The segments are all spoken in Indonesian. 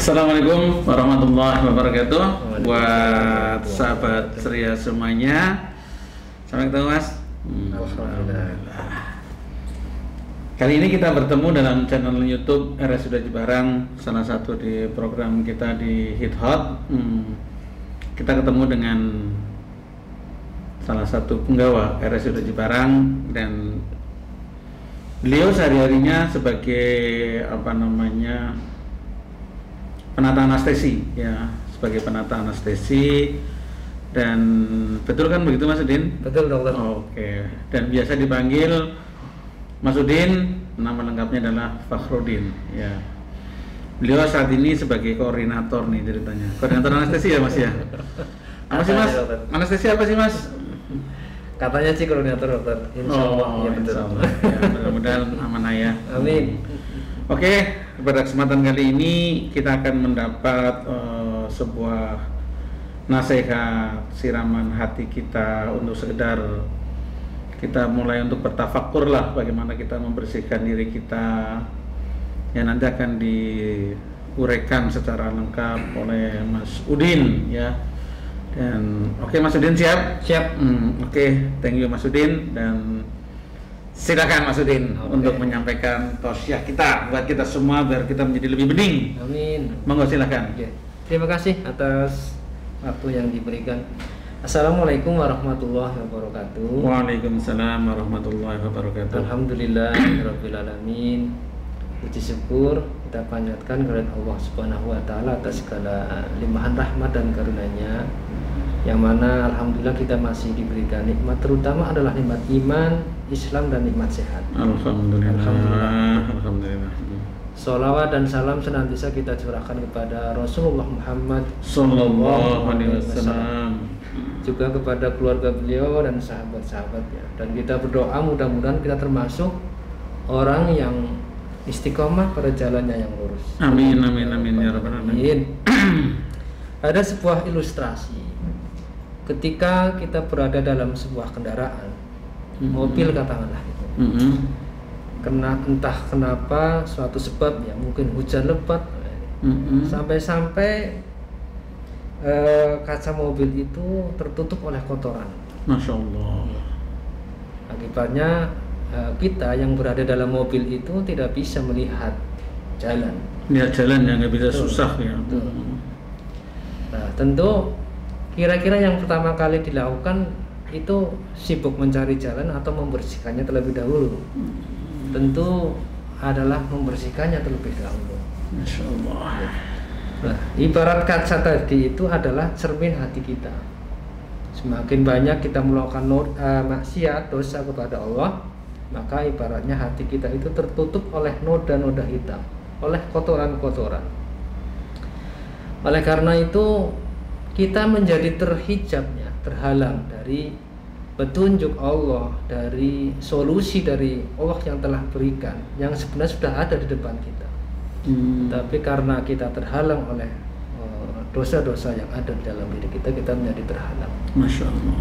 Assalamualaikum warahmatullahi wabarakatuh. Buat sahabat ceria semuanya, sampai ketemu Mas. Alhamdulillah. Kali ini kita bertemu dalam channel YouTube RSUD Cibarang, salah satu di program kita di Hit Hot. Kita ketemu dengan salah satu penggawa RSUD Cibarang, dan beliau sehari-harinya sebagai penata anestesi, ya, sebagai penata anestesi. Dan betul kan begitu Mas Udin? Betul, dokter. Oke. Dan biasa dipanggil Mas Udin, nama lengkapnya adalah Fakhrudin, ya. Beliau saat ini sebagai koordinator nih ceritanya. Koordinator anestesi ya Mas ya? Apa sih Mas? Anestesi apa sih Mas? Katanya sih koordinator, dokter. Insya Allah. Ya, betul. Insya Allah. Ya, mudah-mudahan amanah ya. Amin. Oke, pada kesempatan kali ini kita akan mendapat sebuah nasihat, siraman hati kita untuk sekedar kita mulai untuk bertafakkur lah bagaimana kita membersihkan diri kita, yang nanti akan diuraikan secara lengkap oleh Mas Udin, ya. Dan oke, Mas Udin siap? Siap. Oke, thank you Mas Udin, dan silakan Mas Udin untuk menyampaikan tausiah kita buat kita semua biar kita menjadi lebih bening. Amin. Monggo silakan. Oke. Terima kasih atas waktu yang diberikan. Assalamualaikum warahmatullahi wabarakatuh. Waalaikumsalam warahmatullahi wabarakatuh. Alhamdulillah rabbil alamin. Puji syukur kita panjatkan kepada Allah Subhanahu wa taala atas segala limpahan rahmat dan karunia-Nya, yang mana alhamdulillah kita masih diberikan nikmat, terutama adalah nikmat iman, Islam, dan nikmat sehat. Alhamdulillah. Alhamdulillah. Sholawat dan salam senantiasa kita curahkan kepada Rasulullah Muhammad Sallallahu alaihi wasallam, juga kepada keluarga beliau dan sahabat-sahabatnya. Dan kita berdoa mudah-mudahan kita termasuk orang yang istiqomah pada jalannya yang lurus. Amin amin amin ya rabbal alamin. Ada sebuah ilustrasi. Ketika kita berada dalam sebuah kendaraan, mobil katakanlah itu, entah kenapa suatu sebab, ya mungkin hujan lebat, sampai-sampai kaca mobil itu tertutup oleh kotoran. Masya Allah. Akibatnya kita yang berada dalam mobil itu tidak bisa melihat jalan. Lihat jalan yang nggak bisa. Betul. Susah ya. Betul. Nah, tentu kira-kira yang pertama kali dilakukan itu sibuk mencari jalan atau membersihkannya terlebih dahulu. Tentu adalah membersihkannya terlebih dahulu. Masya Allah. Nah, ibarat kaca tadi itu adalah cermin hati kita. Semakin banyak kita melakukan maksiat, dosa kepada Allah, maka ibaratnya hati kita itu tertutup oleh noda-noda hitam, oleh kotoran-kotoran. Oleh karena itu kita menjadi terhijabnya, terhalang dari petunjuk Allah, dari solusi dari Allah yang telah berikan, yang sebenarnya sudah ada di depan kita. Tapi karena kita terhalang oleh dosa-dosa yang ada di dalam diri kita, kita menjadi terhalang. Masya Allah.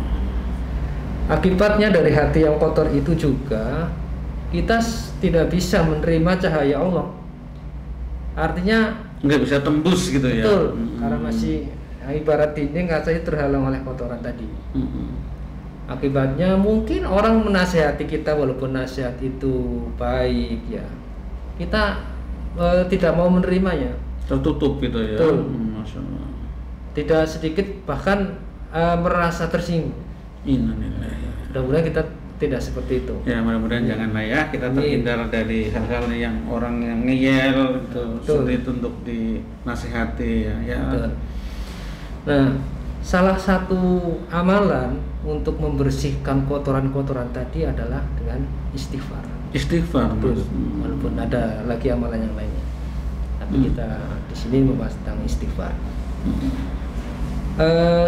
Akibatnya dari hati yang kotor itu juga kita tidak bisa menerima cahaya Allah. Artinya nggak bisa tembus gitu ya. Betul, karena masih ibarat dinding kacanya terhalang oleh kotoran tadi. Akibatnya mungkin orang menasihati kita, walaupun nasihat itu baik, ya kita tidak mau menerimanya. Tertutup gitu ya. Betul. Masya Allah. Tidak sedikit bahkan merasa tersinggung. Innalillahi. Mudah-mudahan kita tidak seperti itu. Ya, mudah-mudahan janganlah ya, kita terhindar dari hal-hal yang orang yang ngeyel gitu, sulit untuk dinasihati ya. Betul. Nah, salah satu amalan untuk membersihkan kotoran-kotoran tadi adalah dengan istighfar. Istighfar. Walaupun ada lagi amalan yang lainnya, tapi kita di sini membahas tentang istighfar.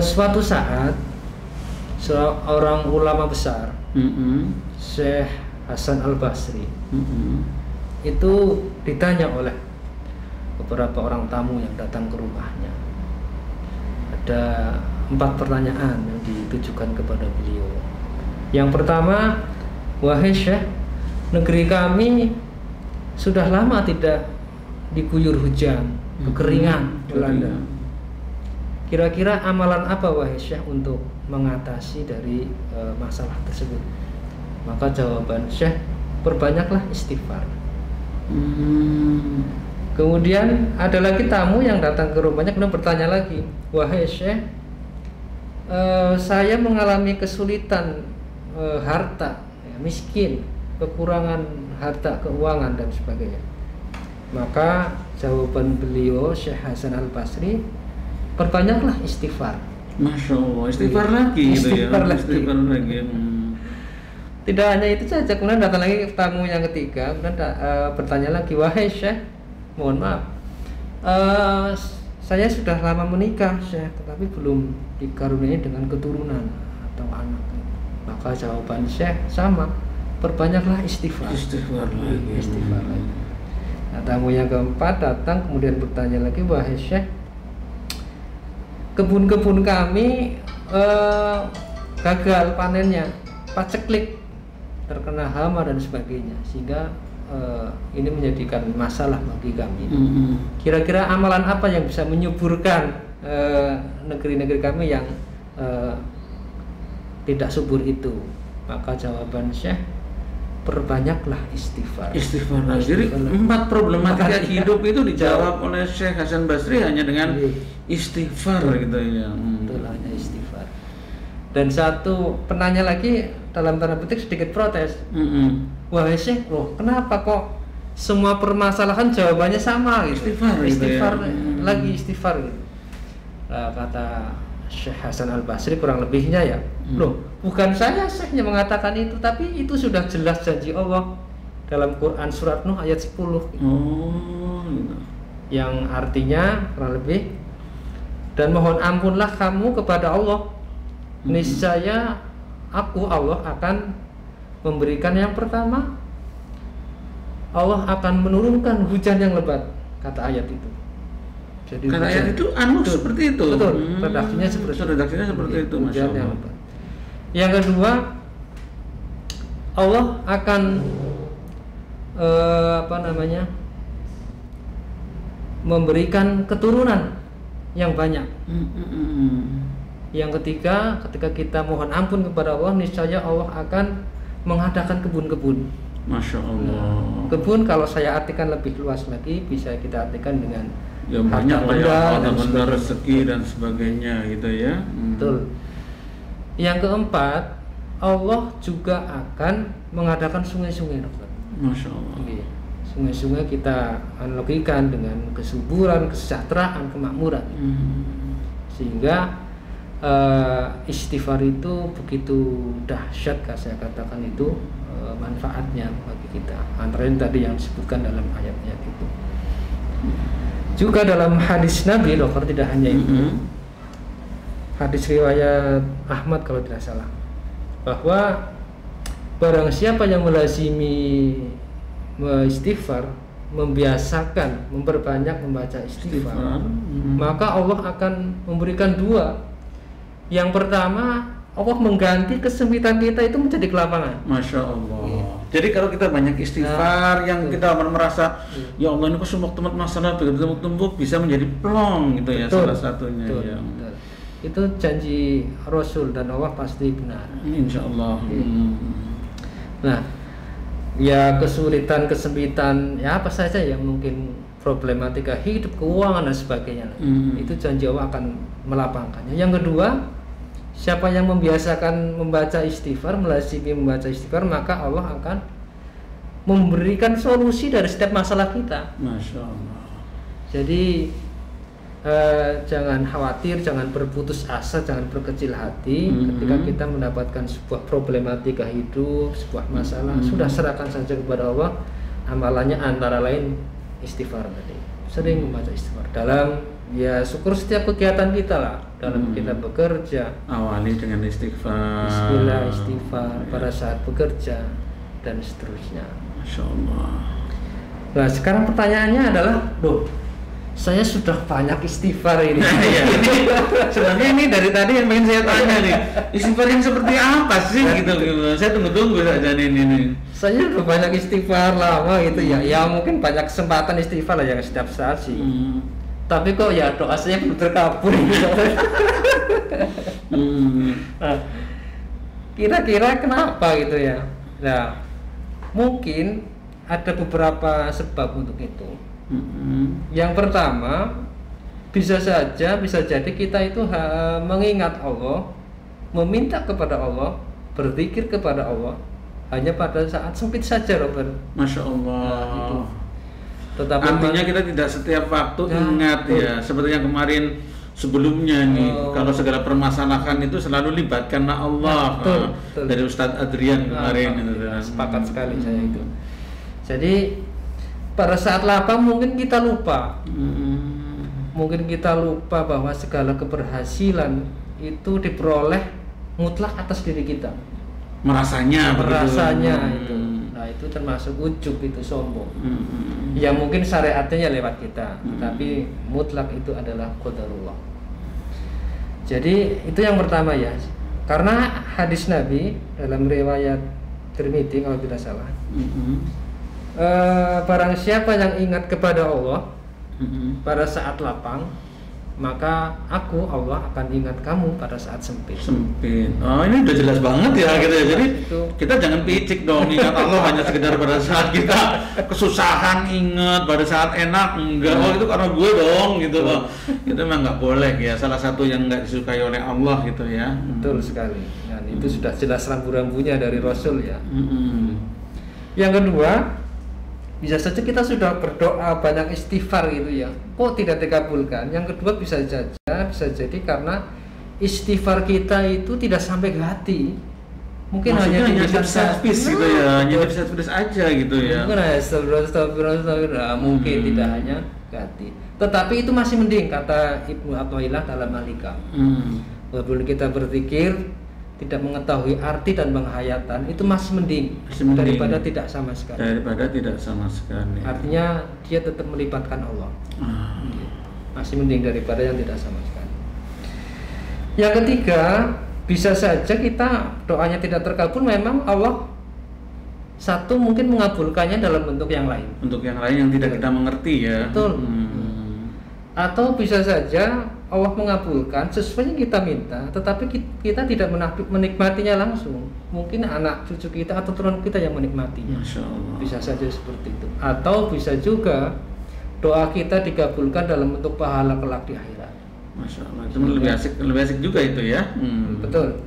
Suatu saat seorang ulama besar, Syekh Hasan Al-Basri, itu ditanya oleh beberapa orang tamu yang datang ke rumahnya. Ada 4 pertanyaan yang ditujukan kepada beliau. Yang pertama, wahai Syekh, negeri kami sudah lama tidak diguyur hujan, kekeringan melanda. Kira-kira amalan apa wahai Syekh untuk mengatasi dari masalah tersebut? Maka jawaban Syekh, perbanyaklah istighfar. Kemudian ada lagi tamu yang datang ke rumahnya kemudian bertanya lagi, wahai Syekh, saya mengalami kesulitan harta, ya, miskin, kekurangan harta, keuangan dan sebagainya. Maka jawaban beliau Syekh Hasan Al-Basri, perbanyaklah istighfar. Masya Allah, istighfar lagi gitu ya. Istighfar lagi. Istighfar lagi. Tidak hanya itu saja, kemudian datang lagi tamu yang ketiga, kemudian bertanya lagi, wahai Syekh, mohon maaf, saya sudah lama menikah Syekh, tetapi belum dikaruniai dengan keturunan atau anak. Maka jawaban Syekh sama, perbanyaklah istighfar. Istighfar lagi. Istighfar lagi. Nah, tamu yang keempat datang kemudian bertanya lagi, wahai Syekh, kebun-kebun kami gagal panennya, paceklik, terkena hama dan sebagainya, sehingga ini menjadikan masalah bagi kami. Kira-kira amalan apa yang bisa menyuburkan negeri-negeri kami yang tidak subur itu? Maka jawaban Syekh, perbanyaklah istighfar. Istighfar lagi. Jadi 4 problematika hidup itu dijawab oleh Syekh Hasan Basri hanya dengan istighfar gitu ya. Betul, hanya istighfar. Dan satu penanya lagi dalam tanda petik sedikit protes. Wahai Syekh, loh kenapa kok semua permasalahan jawabannya sama gitu? Istighfar gitu ya. Lagi istighfar gitu. Nah, kata Syekh Hasan Al-Basri kurang lebihnya ya, loh bukan saya Syekh yang mengatakan itu, tapi itu sudah jelas janji Allah dalam Quran surat Nuh ayat 10 gitu. Gitu. Yang artinya kurang lebih, dan mohon ampunlah kamu kepada Allah, niscaya aku Allah akan memberikan yang pertama, Allah akan menurunkan hujan yang lebat, kata ayat itu. Jadi karena ayat itu seperti itu. Betul, redaksinya seperti itu. Masya Allah. Yang kedua, Allah akan memberikan keturunan yang banyak. Yang ketiga, ketika kita mohon ampun kepada Allah, niscaya Allah akan mengadakan kebun-kebun. Masya Allah. Nah, kebun kalau saya artikan lebih luas lagi, bisa kita artikan dengan ya banyak lah ya, harta benda, rezeki dan sebagainya gitu ya. Betul. Yang keempat, Allah juga akan mengadakan sungai-sungai, dokter. Masya Allah. Sungai-sungai kita analogikan dengan kesuburan, kesejahteraan, kemakmuran. Sehingga istighfar itu begitu dahsyat, saya katakan itu manfaatnya bagi kita. Antara lain tadi yang disebutkan dalam ayat-ayat itu. Juga dalam hadis Nabi, dokter, tidak hanya itu. Hadis riwayat Ahmad kalau tidak salah, bahwa barang siapa yang melazimi istighfar, membiasakan, memperbanyak membaca istighfar, maka Allah akan memberikan 2. Yang pertama, Allah mengganti kesempitan kita itu menjadi kelapangan. Masya Allah. Jadi kalau kita banyak istighfar, yang kita merasa ya Allah ini kok semua tempat masalah tumpuk bisa menjadi plong gitu ya, salah satunya. Betul. Itu janji Rasul dan Allah pasti benar. Insya Allah. Nah, ya kesulitan, kesempitan, ya apa saja yang mungkin problematika hidup, keuangan dan sebagainya. Itu janji Allah akan melapangkannya. Yang kedua, siapa yang membiasakan membaca istighfar, melazimi membaca istighfar, maka Allah akan memberikan solusi dari setiap masalah kita. Masya Allah. Jadi jangan khawatir, jangan berputus asa, jangan berkecil hati ketika kita mendapatkan sebuah problematika hidup, sebuah masalah. Sudah serahkan saja kepada Allah. Amalannya antara lain istighfar tadi. Sering membaca istighfar dalam syukur setiap kegiatan kita lah. Dalam kita bekerja, awali dengan istighfar. Bismillah, istighfar pada saat bekerja dan seterusnya. Masya Allah. Nah, sekarang pertanyaannya adalah, Saya sudah banyak istighfar ini. Iya, sebenarnya ini dari tadi yang pengen saya tanya nih, istighfar yang seperti apa sih gitu. Saya tunggu-tunggu saja ini. Saya udah banyak istighfar lama gitu ya. Ya mungkin banyak kesempatan istighfar lah yang setiap saat sih. Tapi kok ya doa saya belum terkabul gitu. Nah, kira-kira kenapa gitu ya? Nah, mungkin ada beberapa sebab untuk itu. Yang pertama, bisa jadi kita itu mengingat Allah, meminta kepada Allah, berzikir kepada Allah hanya pada saat sempit saja, Robert. Masya Allah. Nah, itu. Tetapi artinya kita tidak setiap waktu ingat ya, seperti yang kemarin sebelumnya nih, kalau segala permasalahan itu selalu libatkan Allah. Betul. Dari Ustadz Adrian kemarin. Sepakat sekali saya itu. Jadi pada saat lapang mungkin kita lupa. Mungkin kita lupa bahwa segala keberhasilan itu diperoleh mutlak atas diri kita. Merasanya itu. Nah, itu termasuk ujub, itu sombong. Ya mungkin syariatnya lewat kita, tapi mutlak itu adalah qadarullah. Jadi itu yang pertama ya. Karena hadis Nabi dalam riwayat Tirmidzi kalau tidak salah. Barang siapa yang ingat kepada Allah pada saat lapang, maka aku Allah akan ingat kamu pada saat sempit. Oh, ini udah jelas banget ya gitu ya. Jadi kita jangan picik dong ingat Allah hanya sekedar pada saat kita kesusahan ingat, pada saat enak enggak. Oh, itu karena gue dong gitu loh. Itu memang nggak boleh ya. Salah satu yang nggak disukai oleh Allah gitu ya. Betul sekali. Dan itu sudah jelas rambu-rambunya dari Rasul ya. Yang kedua, bisa saja kita sudah berdoa banyak istighfar gitu ya, kok tidak dikabulkan. Yang kedua bisa jadi karena istighfar kita itu tidak sampai ke hati. Mungkin maksudnya hanya nyadip service gitu ya, nyadip service aja gitu ya. Mungkin astagfirullah, mungkin tidak hanya ke hati. Tetapi itu masih mending, kata Ibnu Athaillah dalam Al-Hikam. Walaupun kita berzikir tidak mengetahui arti dan penghayatan, itu masih mending daripada tidak sama sekali. Artinya dia tetap melibatkan Allah. Masih mending daripada yang tidak sama sekali. Yang ketiga, bisa saja kita doanya tidak terkabul, memang Allah satu mungkin mengabulkannya dalam bentuk yang lain. Untuk yang lain yang tidak kita mengerti ya. Betul. Atau bisa saja Allah mengabulkan sesuai yang kita minta, tetapi kita tidak menikmatinya langsung. Mungkin anak cucu kita atau turun kita yang menikmatinya. Masya Allah. Bisa saja seperti itu. Atau bisa juga doa kita dikabulkan dalam bentuk pahala kelak di akhirat. Masya Allah. Itu lebih asik juga itu ya. Betul.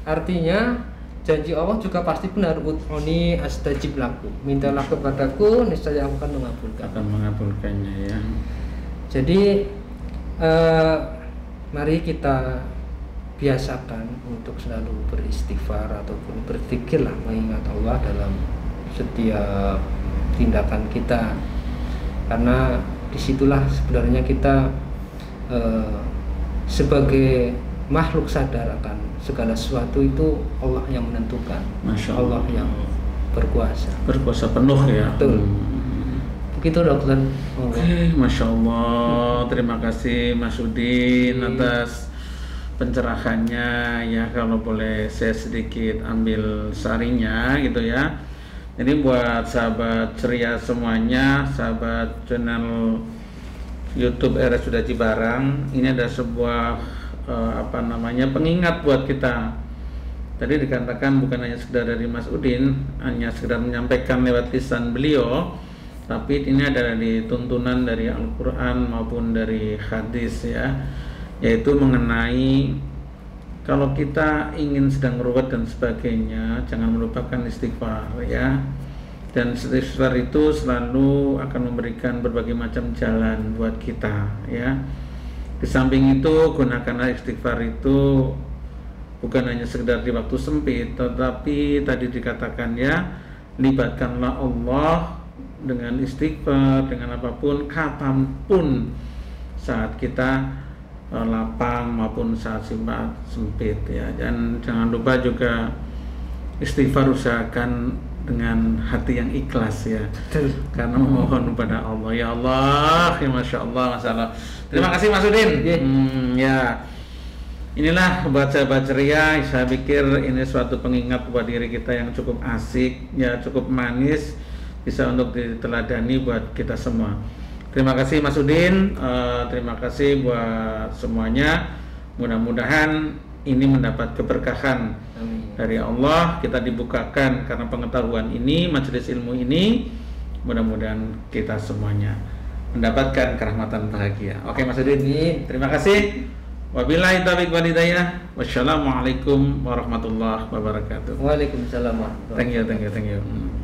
Artinya janji Allah juga pasti benar. Ud'uni astajib lakum. Mintalah kepadaku, niscaya aku akan mengabulkan. Akan mengabulkannya ya. Jadi mari kita biasakan untuk selalu beristighfar ataupun berzikirlah, mengingat Allah dalam setiap tindakan kita, karena disitulah sebenarnya kita sebagai makhluk sadar akan segala sesuatu itu Allah yang menentukan. Allah yang berkuasa penuh ya. Betul. Begitu dokter. Oke, Masya Allah. Terima kasih Mas Udin atas pencerahannya ya. Kalau boleh saya sedikit ambil sarinya gitu ya. Jadi buat sahabat ceria semuanya, sahabat channel YouTube RS Sudaji Barang, ini ada sebuah pengingat buat kita. Tadi dikatakan bukan hanya sekedar dari Mas Udin, hanya sekedar menyampaikan lewat lisan beliau, tapi ini adalah tuntunan dari Al-Quran maupun dari hadis ya, yaitu mengenai kalau kita ingin sedang ruwet dan sebagainya, jangan melupakan istighfar ya. Dan istighfar itu selalu akan memberikan berbagai macam jalan buat kita ya. Di samping itu, gunakanlah istighfar itu bukan hanya sekedar di waktu sempit, tetapi tadi dikatakan ya, libatkanlah Allah dengan istighfar, dengan apapun, kapanpun, saat kita lapang maupun saat sempit ya. Dan jangan lupa juga istighfar usahakan dengan hati yang ikhlas ya, Betul. karena memohon kepada Allah. Ya Allah, ya Masya Allah, Masya Allah. Terima kasih Mas Udin. Ya, inilah baca ceria. Saya pikir ini suatu pengingat buat diri kita yang cukup asik, ya cukup manis, bisa untuk diteladani buat kita semua. Terima kasih Mas Udin, terima kasih buat semuanya. Mudah-mudahan ini mendapat keberkahan dari Allah, kita dibukakan karena pengetahuan ini, majelis ilmu ini, mudah-mudahan kita semuanya mendapatkan kerahmatan bahagia. Oke Mas Udin, terima kasih. Wabillahi taufiq wal hidayah. Wassalamualaikum warahmatullahi wabarakatuh. Waalaikumsalam warahmatullahi wabarakatuh. Thank you.